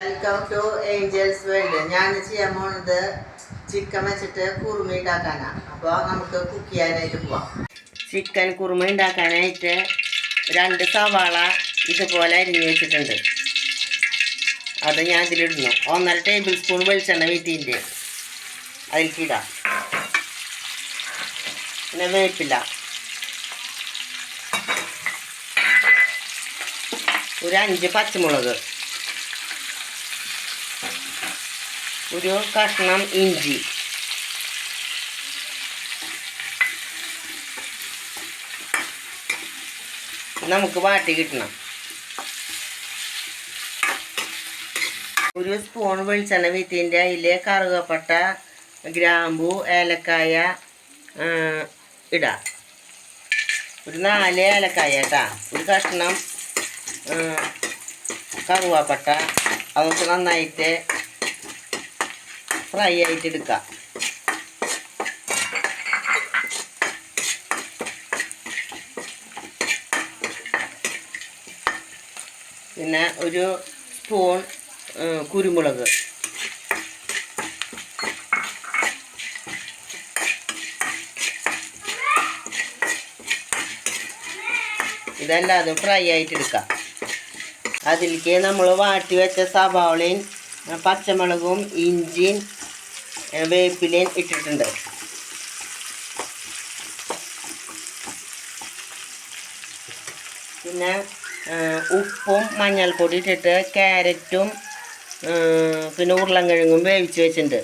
Welcome to Angeles world. ഞാൻ ചെയ്യാൻ പോകുന്നത് ചിക്കൻ വെച്ചിട്ട് കുറുമ ഉണ്ടാക്കാനാണ്. അപ്പോൾ നമുക്ക് കുക്ക് ചെയ്യാനായിട്ട് പോവാം. ചിക്കൻ കുറുമ ഉണ്ടാക്കാനായിട്ട് 2 സവാള ഇതുപോലെ അരിഞ്ഞ് വെച്ചിട്ടുണ്ട്. അത് ഞാൻ ഇതിലിടുന്നു. 1.5 ടേബിൾ സ്പൂൺ വെളിച്ചെണ്ണ വീട്ടിൻ്റെ അതിലേക്കിടാം. പിന്നെ വേപ്പില, ഒരു 5 പച്ചമുളക്, ഒരു കഷ്ണം ഇഞ്ചി, നമുക്ക് വാട്ടി കിട്ടണം. ഒരു സ്പൂൺ വെളിച്ചെണ്ണ വീട്ടിൻ്റെ അതിൽ കറുകപ്പട്ട, ഗ്രാമ്പു, ഏലക്കായ ഇടാം. ഒരു 4 ഏലക്കായ കേട്ടാ. ഒരു കഷ്ണം കറുവാപ്പട്ട, അതൊക്കെ നന്നായിട്ട് ഫ്രൈ ആയിട്ട് എടുക്കാം. പിന്നെ ഒരു സ്പൂൺ കുരുമുളക്, ഇതെല്ലാതും ഫ്രൈ ആയിട്ട് എടുക്കാം. അതിലേക്ക് നമ്മൾ വാട്ടി വെച്ച സവാളയും പച്ചമുളകും ഇഞ്ചിയും വേപ്പിലയും ഇട്ടിട്ടുണ്ട്. പിന്നെ ഉപ്പും മഞ്ഞൾപ്പൊടി ഇട്ടിട്ട് ക്യാരറ്റും പിന്നെ ഉരുളൻകിഴങ്ങും വേവിച്ച് വെച്ചിട്ടുണ്ട്.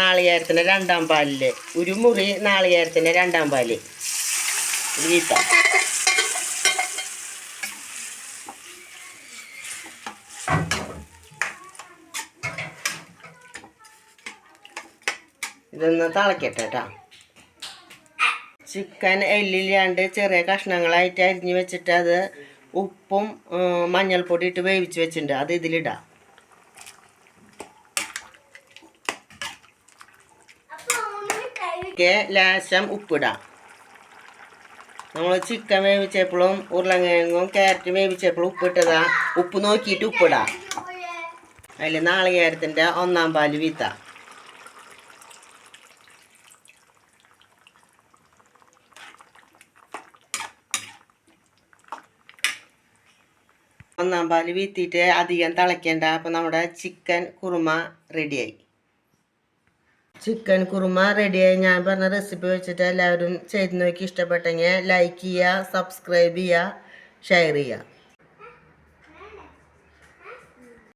നാളികേരത്തിൻ്റെ 2-ാം പാലിൽ ഒരു മുറി നാളികേരത്തിൻ്റെ 2-ാം പാല് വീട്ടാം. ഇതൊന്ന് തിളക്കട്ടെ കേട്ടോ. ചിക്കൻ എല്ലില്ലാണ്ട് ചെറിയ കഷ്ണങ്ങളായിട്ട് അരിഞ്ഞ് വെച്ചിട്ട് അത് ഉപ്പും മഞ്ഞൾപ്പൊടി ഇട്ട് വേവിച്ച് വെച്ചിട്ടുണ്ട്. അത് ഇതിലിടാം. ലേശം ഉപ്പിടാം. നമ്മൾ ചിക്കൻ വേവിച്ചപ്പോഴും ഉരുളൻകിഴങ്ങും ക്യാരറ്റും വേവിച്ചപ്പോഴും ഉപ്പിട്ടതാ. ഉപ്പ് നോക്കിയിട്ട് ഉപ്പിടാം. അതിൽ നാളികേരത്തിൻ്റെ 1-ാം പാല് വീത്താം. ഒന്നാം പാല് വീത്തിയിട്ട് അധികം തിളയ്ക്കേണ്ട. അപ്പോൾ നമ്മുടെ ചിക്കൻ കുറുമ റെഡിയായി. ചിക്കൻ കുറുമ റെഡിയായി. ഞാൻ പറഞ്ഞ റെസിപ്പി വെച്ചിട്ട് എല്ലാവരും ചെയ്ത് നോക്കി ഇഷ്ടപ്പെട്ടെങ്കിൽ ലൈക്ക് ചെയ്യുക, സബ്സ്ക്രൈബ് ചെയ്യുക, ഷെയർ ചെയ്യുക.